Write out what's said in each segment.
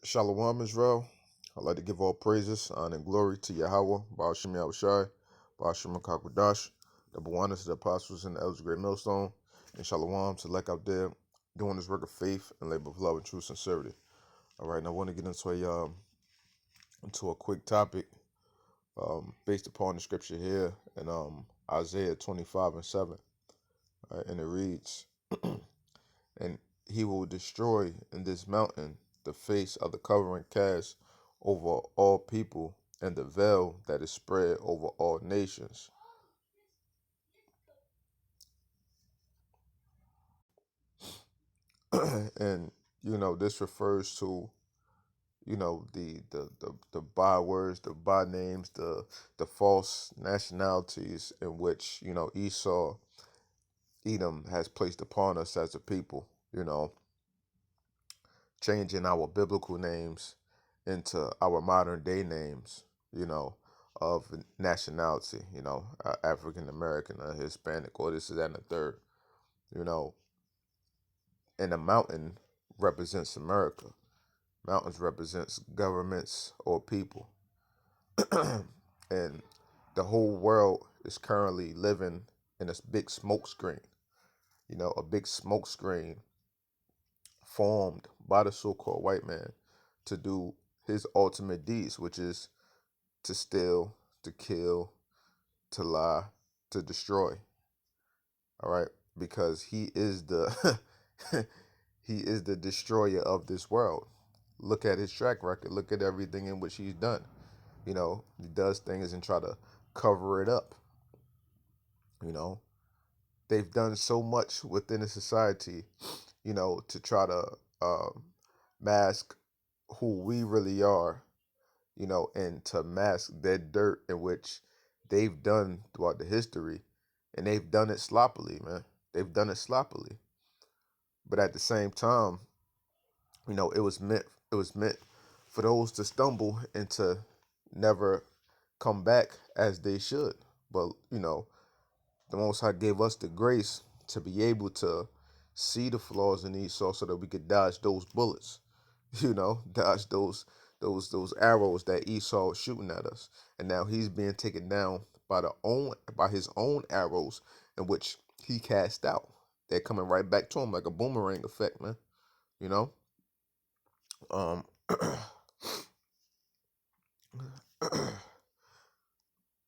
Shalom Israel. I'd like to give all praises, honor, and glory to Yahweh, Baal Shem Yahushai, Baal Shem Kakadash, the Bawanas, the apostles, and the elders of Great Millstone, and Shalom to Lek out there doing this work of faith and labor of love and true sincerity. All right, now I want to get into a quick topic based upon the scripture here in Isaiah 25:7, and it reads, "And he will destroy in this mountain the face of the covering cast over all people, and the veil that is spread over all nations." And this refers to the bywords, the by names, the false nationalities in which Esau, Edom has placed upon us as a people. Changing our biblical names into our modern day names, of nationality, African American, Hispanic, or this is that and the third, you know, and the mountain represents America. Mountains represents governments or people. And the whole world is currently living in a big smoke screen, a big smoke screen formed by the so-called white man to do his ultimate deeds, which is to steal, to kill, to lie, to destroy. All right, because he is the he is the destroyer of this world. Look at his track record. Look at everything in which he's done. He does things and try to cover it up. You know, they've done so much within the society, to try to um, mask who we really are, and to mask that dirt in which they've done throughout the history, and they've done it sloppily, man. They've done it sloppily, but at the same time, it was meant for those to stumble and to never come back as they should. But the Most High gave us the grace to be able to see the flaws in Esau so that we could dodge those bullets, dodge those arrows that Esau was shooting at us. And now he's being taken down by his own arrows in which he cast out. They're coming right back to him like a boomerang effect, man. You know? Um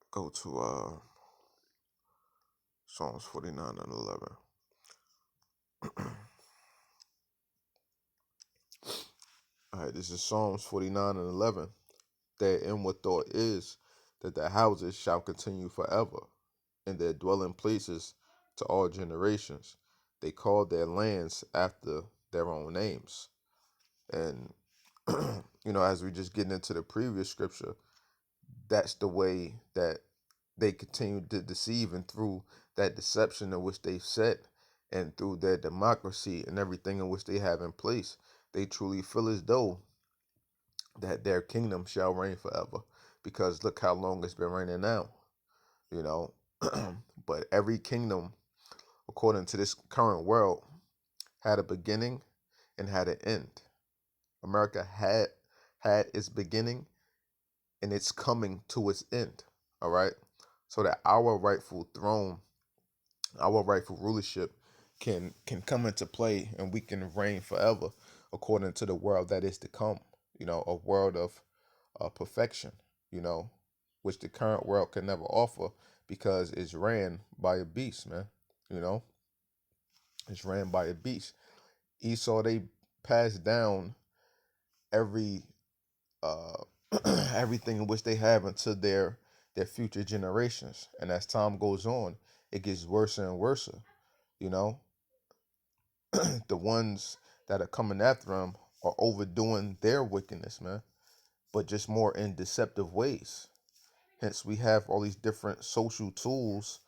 Go to Psalms 49 and 11. All right, this is Psalms 49 and 11. Their inward thought is that their houses shall continue forever, and their dwelling places to all generations. They call their lands after their own names. And, as we just getting into the previous scripture, that's the way that they continue to deceive, and through that deception in which they've set, and through their democracy and everything in which they have in place, they truly feel as though that their kingdom shall reign forever. Because look how long it's been reigning now, you know. But every kingdom, according to this current world, had a beginning and had an end. America had its beginning and it's coming to its end. All right. So that our rightful throne, our rightful rulership can come into play, and we can reign forever according to the world that is to come. A world of perfection, which the current world can never offer because it's ran by a beast, man. You know, it's ran by a beast. Esau, they passed down every uh everything in which they have into their future generations, and as time goes on, it gets worse and worse. You know, the ones that are coming after them are overdoing their wickedness, man, but just more in deceptive ways. Hence, we have all these different social tools,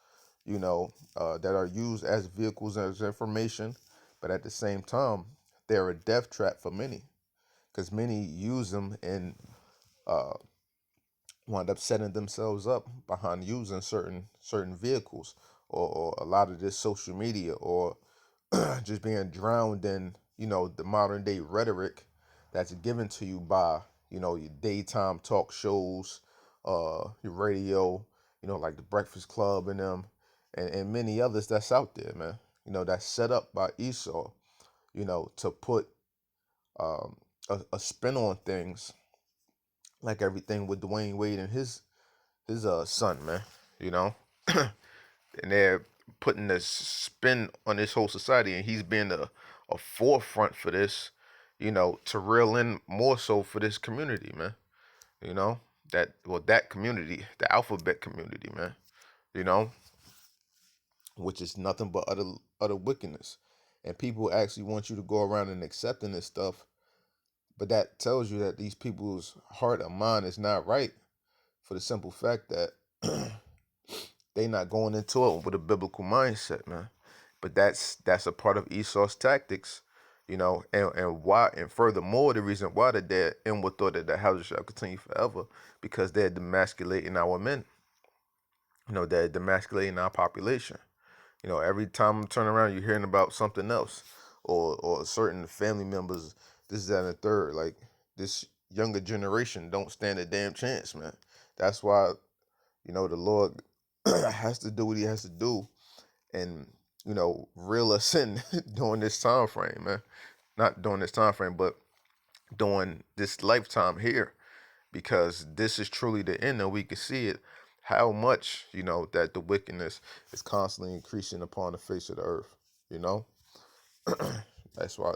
that are used as vehicles as information, but at the same time, they're a death trap for many, because many use them and uh, wind up setting themselves up behind using certain vehicles, or a lot of this social media, or just being drowned in the modern day rhetoric that's given to you by, your daytime talk shows, your radio, like the Breakfast Club and them, and many others that's out there, man. That's set up by Esau, to put a spin on things, like everything with Dwayne Wade and his son, man. You know, and they're putting this spin on this whole society, and he's been a forefront for this, to reel in more so for this community, man. You know, that community, the alphabet community, man. You know, which is nothing but utter wickedness. And people actually want you to go around and accepting this stuff, but that tells you that these people's heart or mind is not right, for the simple fact that they not going into it with a biblical mindset, man. But that's a part of Esau's tactics, and why, and furthermore, the reason why that they're in what thought that the houses shall continue forever, because they're demasculating our men. They're demasculating our population. Every time I turn around, you're hearing about something else, or certain family members, this, that, and the third. Like, this younger generation don't stand a damn chance, man. That's why, the Lord has to do what He has to do, and reel us in during this time frame, man. Not during this time frame, but during this lifetime here, because this is truly the end, and we can see it. How much, that the wickedness is constantly increasing upon the face of the earth. You know, that's why.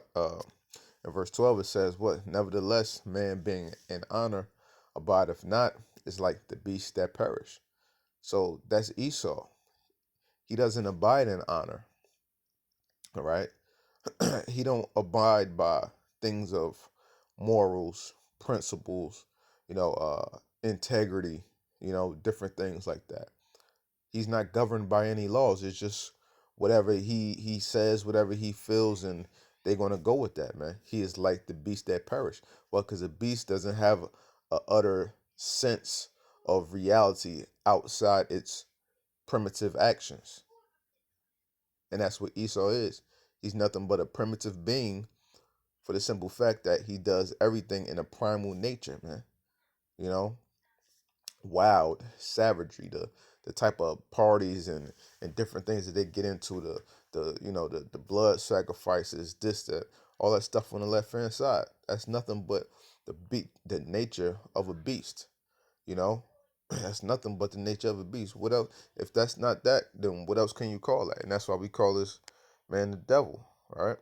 In verse 12 it says, "What? Nevertheless, man being in honor abideth not, is like the beasts that perish." So that's Esau. He doesn't abide in honor. All right. He don't abide by things of morals, principles, integrity, different things like that. He's not governed by any laws. It's just whatever he says, whatever he feels, and they're gonna go with that, man. He is like the beast that perish. Well, because a beast doesn't have a utter sense of reality outside its primitive actions, and that's what Esau is. He's nothing but a primitive being, for the simple fact that he does everything in a primal nature, man. You know, wild savagery, the type of parties and different things that they get into, the blood sacrifices, this, that, all that stuff on the left hand side. That's nothing but the nature of a beast. You know, that's nothing but the nature of a beast. What else? If that's not that, then what else can you call that? And that's why we call this man the devil, right?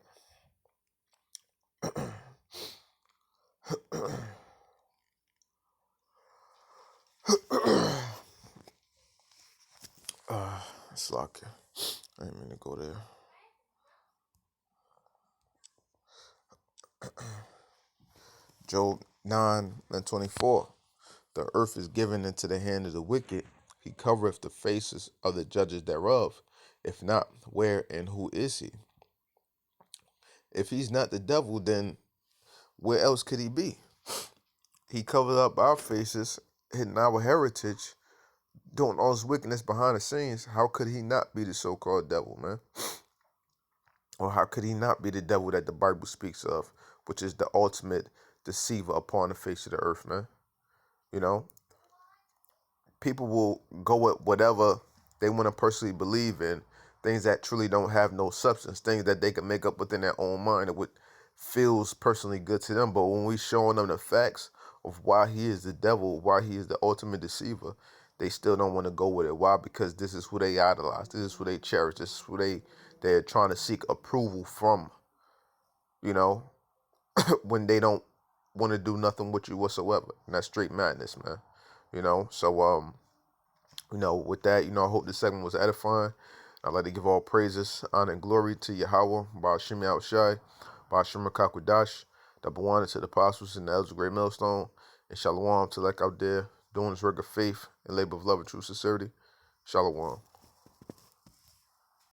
It's like, I didn't mean to go there. Job 9:24. The earth is given into the hand of the wicked. He covereth the faces of the judges thereof. If not, where and who is he? If he's not the devil, then where else could he be? He covered up our faces, hidden our heritage, doing all this wickedness behind the scenes. How could he not be the so-called devil, man? Or how could he not be the devil that the Bible speaks of, which is the ultimate deceiver upon the face of the earth, man? You know, people will go with whatever they want to personally believe in, things that truly don't have no substance, things that they can make up within their own mind of what feels personally good to them. But when we showing them the facts of why he is the devil, why he is the ultimate deceiver, they still don't want to go with it. Why? Because this is who they idolize. This is who they cherish. This is who they're trying to seek approval from, you know, when they don't want to do nothing with you whatsoever. And that's straight madness, man. So with that, I hope this segment was edifying. I'd like to give all praises, honor, and glory to Yahweh, Ba'ashim Yahushai, Ba'ashim Rakakwadash, double honor to the apostles and the elders of Great Millstone, and shalom to like out there doing this work of faith and labor of love and true sincerity. Shalom.